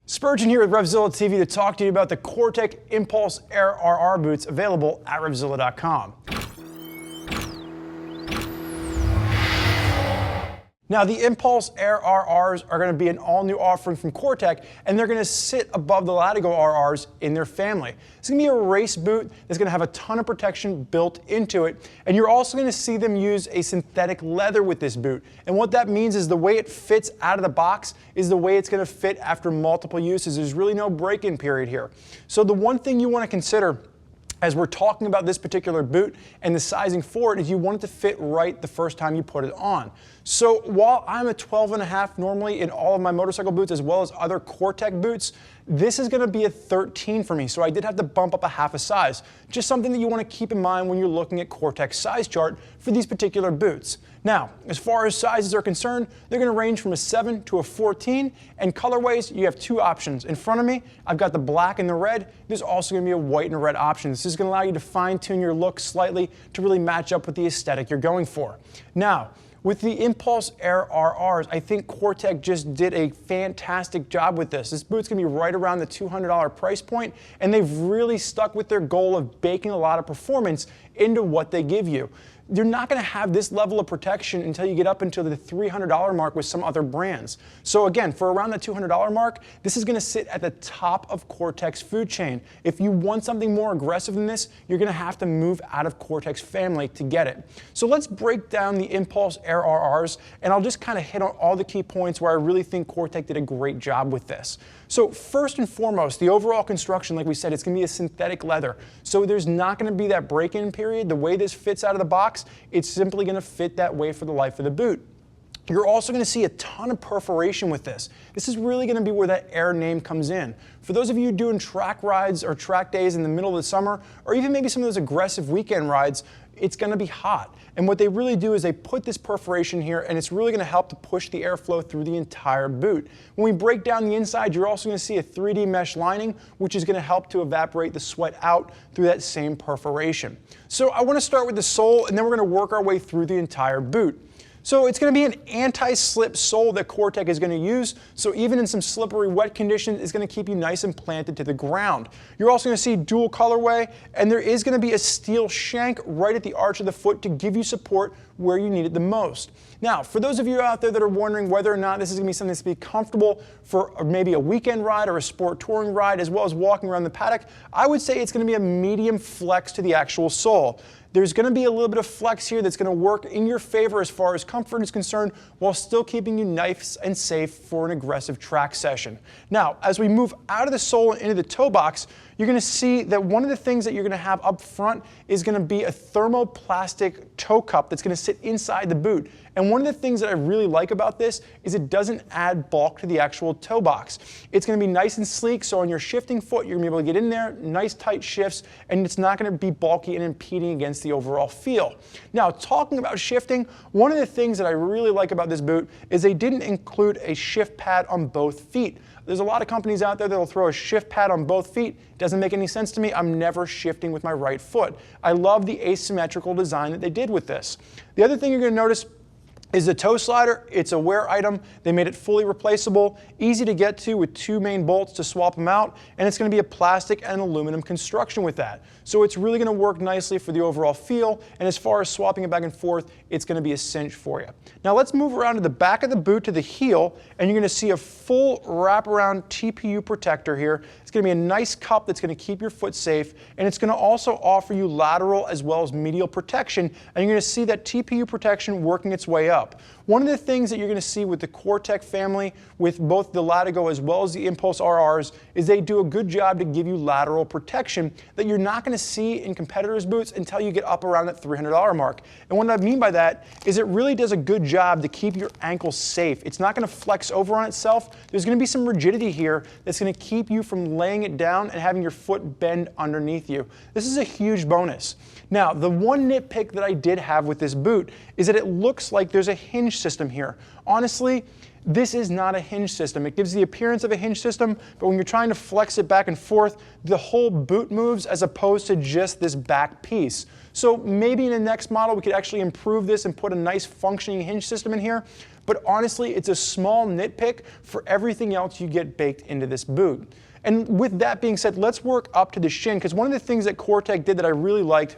Spurgeon here with RevZilla TV to talk to you about the Cortech Impulse Air RR boots available at RevZilla.com. Now, the Impulse Air RRs are going to be an all-new offering from Cortech, and they're going to sit above the Latigo RRs in their family. It's going to be a race boot that's going to have a ton of protection built into it, and you're also going to see them use a synthetic leather with this boot. And what that means is the way it fits out of the box is the way it's going to fit after multiple uses. There's really no break-in period here. So the one thing you want to consider as we're talking about this particular boot and the sizing for it is you want it to fit right the first time you put it on. So while I'm a 12.5 normally in all of my motorcycle boots as well as other Cortech boots, this is going to be a 13 for me, so I did have to bump up a half a size. Just something that you want to keep in mind when you're looking at Cortech's size chart for these particular boots. Now, as far as sizes are concerned, they're going to range from a 7 to a 14, and colorways, you have two options. In front of me, I've got the black and the red. There's also going to be a white and a red option. This is going to allow you to fine-tune your look slightly to really match up with the aesthetic you're going for. Now, with the Impulse Air RRs, I think Cortech just did a fantastic job with this. This boot's gonna be right around the $200 price point, and they've really stuck with their goal of baking a lot of performance into what they give you. You're not going to have this level of protection until you get up into the $300 mark with some other brands. So again, for around the $200 mark, this is going to sit at the top of Cortech's food chain. If you want something more aggressive than this, you're going to have to move out of Cortech's family to get it. So let's break down the Impulse Air RRs, and I'll just kind of hit on all the key points where I really think Cortech did a great job with this. So first and foremost, the overall construction, like we said, it's going to be a synthetic leather. So there's not going to be that break-in period. The way this fits out of the box, it's simply going to fit that way for the life of the boot. You're also going to see a ton of perforation with this. This is really going to be where that Air name comes in. For those of you doing track rides or track days in the middle of the summer, or even maybe some of those aggressive weekend rides, it's going to be hot. And what they really do is they put this perforation here, and it's really going to help to push the airflow through the entire boot. When we break down the inside, you're also going to see a 3D mesh lining, which is going to help to evaporate the sweat out through that same perforation. So I want to start with the sole, and then we're going to work our way through the entire boot. So it's going to be an anti-slip sole that Cortech is going to use, so even in some slippery wet conditions, it's going to keep you nice and planted to the ground. You're also going to see dual colorway, and there is going to be a steel shank right at the arch of the foot to give you support where you need it the most. Now, for those of you out there that are wondering whether or not this is going to be something that's going to be comfortable for maybe a weekend ride or a sport touring ride as well as walking around the paddock, I would say it's going to be a medium flex to the actual sole. There's going to be a little bit of flex here that's going to work in your favor as far as comfort is concerned while still keeping you nice and safe for an aggressive track session. Now, as we move out of the sole and into the toe box, you're going to see that one of the things that you're going to have up front is going to be a thermoplastic toe cup that's going to sit inside the boot. And one of the things that I really like about this is it doesn't add bulk to the actual toe box. It's going to be nice and sleek, so on your shifting foot, you're going to be able to get in there, nice tight shifts, and it's not going to be bulky and impeding against the overall feel. Now, talking about shifting, one of the things that I really like about this boot is they didn't include a shift pad on both feet. There's a lot of companies out there that will throw a shift pad on both feet. Doesn't make any sense to me. I'm never shifting with my right foot. I love the asymmetrical design that they did with this. The other thing you're going to notice is the toe slider. It's a wear item. They made it fully replaceable, easy to get to with two main bolts to swap them out, and it's going to be a plastic and aluminum construction with that. So it's really going to work nicely for the overall feel, and as far as swapping it back and forth, it's going to be a cinch for you. Now let's move around to the back of the boot to the heel, and you're going to see a full wraparound TPU protector here. It's going to be a nice cup that's going to keep your foot safe, and it's going to also offer you lateral as well as medial protection, and you're going to see that TPU protection working its way up. One of the things that you're going to see with the Cortech family, with both the Latigo as well as the Impulse RRs, is they do a good job to give you lateral protection that you're not going to see in competitors' boots until you get up around that $300 mark. And what I mean by that is it really does a good job to keep your ankle safe. It's not going to flex over on itself. There's going to be some rigidity here that's going to keep you from laying it down and having your foot bend underneath you. This is a huge bonus. Now, the one nitpick that I did have with this boot is that it looks like there's a hinge system here. Honestly, This is not a hinge system. It gives the appearance of a hinge system, but when you're trying to flex it back and forth, the whole boot moves as opposed to just this back piece. So maybe in the next model we could actually improve this and put a nice functioning hinge system in here, but honestly it's a small nitpick for everything else you get baked into this boot. And with that being said, let's work up to the Shin, because one of the things that Cortech did that I really liked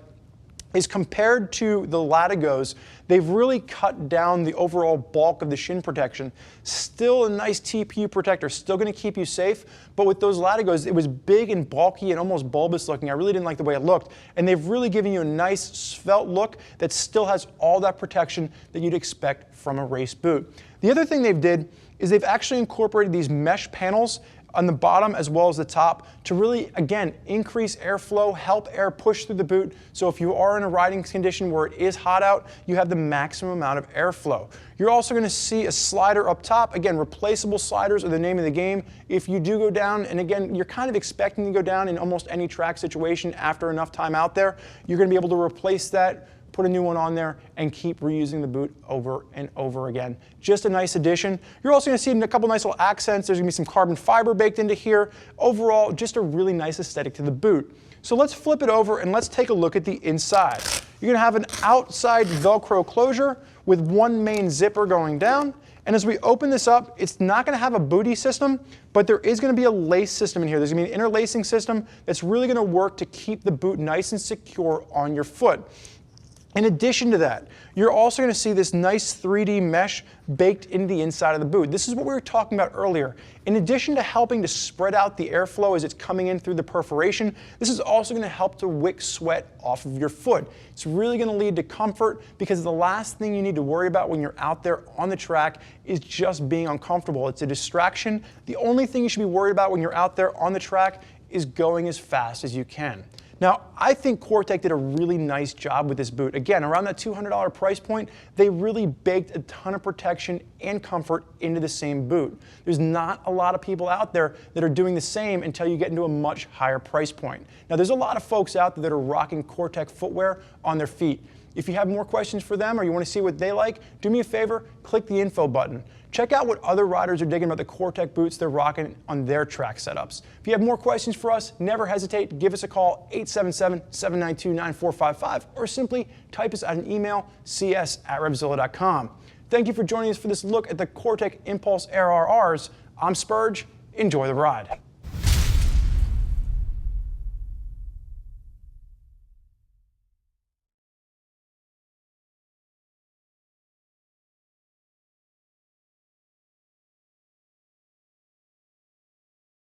is compared to the Latigos, they've really cut down the overall bulk of the Shin protection. Still a nice TPU protector, still going to keep you safe, but with those Latigos, it was big and bulky and almost bulbous looking. I really didn't like the way it looked, and they've really given you a nice svelte look that still has all that protection that you'd expect from a race boot. The other thing they've did is they've actually incorporated these mesh panels on the bottom as well as the top to really, again, increase airflow, help air push through the boot. So if you are in a riding condition where it is hot out, you have the maximum amount of airflow. You're also going to see a slider up top. Again, replaceable sliders are the name of the game. If you do go down, and again, you're kind of expecting to go down in almost any track situation after enough time out there, you're going to be able to replace that, put a new one on there, and keep reusing the boot over and over again. Just a nice addition. You're also going to see a couple nice little accents. There's going to be some carbon fiber baked into here. Overall, just a really nice aesthetic to the boot. So let's flip it over and let's take a look at the inside. You're going to have an outside Velcro closure with one main zipper going down. And as we open this up, it's not going to have a booty system, but there is going to be a lace system in here. There's going to be an interlacing system that's really going to work to keep the boot nice and secure on your foot. In addition to that, you're also going to see this nice 3D mesh baked into the inside of the boot. This is what we were talking about earlier. In addition to helping to spread out the airflow as it's coming in through the perforation, this is also going to help to wick sweat off of your foot. It's really going to lead to comfort, because the last thing you need to worry about when you're out there on the track is just being uncomfortable. It's a distraction. The only thing you should be worried about when you're out there on the track is going as fast as you can. Now, I think Cortech did a really nice job with this boot. Again, around that $200 price point, they really baked a ton of protection and comfort into the same boot. There's not a lot of people out there that are doing the same until you get into a much higher price point. Now, there's a lot of folks out there that are rocking Cortech footwear on their feet. If you have more questions for them or you want to see what they like, do me a favor, click the info button. Check out what other riders are digging about the Cortech boots they're rocking on their track setups. If you have more questions for us, never hesitate, give us a call, 877-792-9455, or simply type us out an email, cs@RevZilla.com. Thank you for joining us for this look at the Cortech Impulse Air RRs. I'm Spurge. Enjoy the ride.